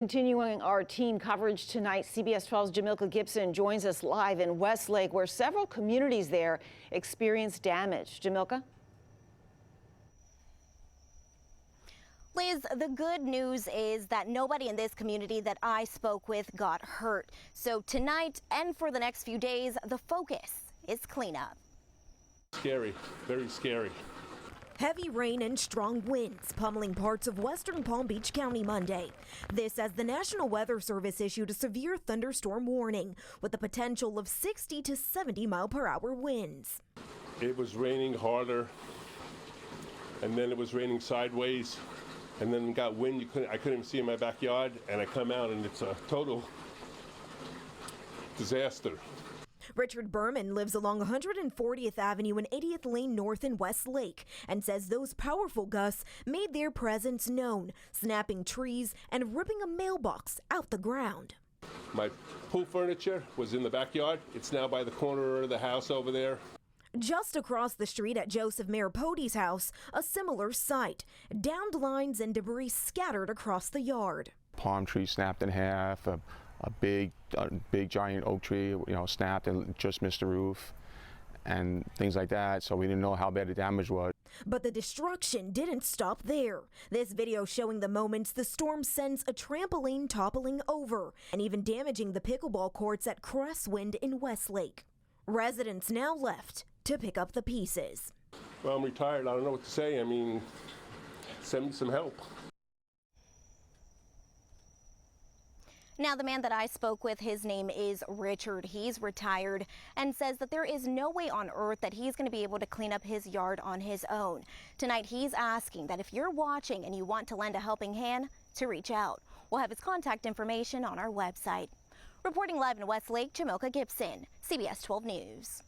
Continuing our team coverage tonight, CBS 12's Jamilka Gibson joins us live in Westlake, where several communities there experienced damage. Jamilka? Liz, the good news is that nobody in this community that I spoke with got hurt. So tonight and for the next few days, the focus is cleanup. Scary, very scary. Heavy rain and strong winds pummeling parts of western Palm Beach County Monday. This as the National Weather Service issued a severe thunderstorm warning with the potential of 60 to 70 mile-per-hour winds. It was raining harder, and then it was raining sideways, and then got wind. I couldn't even see in my backyard, and I come out and it's a total disaster. Richard Berman lives along 140th Avenue and 80th Lane North in Westlake and says those powerful gusts made their presence known, snapping trees and ripping a mailbox out the ground. My pool furniture was in the backyard. It's now by the corner of the house over there. Just across the street at Joseph Maripoti's house, a similar sight. Downed lines and debris scattered across the yard. Palm tree snapped in half. A big giant oak tree, snapped and just missed the roof and things like that. So we didn't know how bad the damage was. But the destruction didn't stop there. This video showing the moments the storm sends a trampoline toppling over and even damaging the pickleball courts at Crestwind in Westlake. Residents now left to pick up the pieces. Well, I'm retired. I don't know what to say. I mean, send me some help. Now, the man that I spoke with, his name is Richard. He's retired and says that there is no way on earth that he's going to be able to clean up his yard on his own. Tonight, he's asking that if you're watching and you want to lend a helping hand, to reach out. We'll have his contact information on our website. Reporting live in Westlake, Jamilka Gibson, CBS 12 News.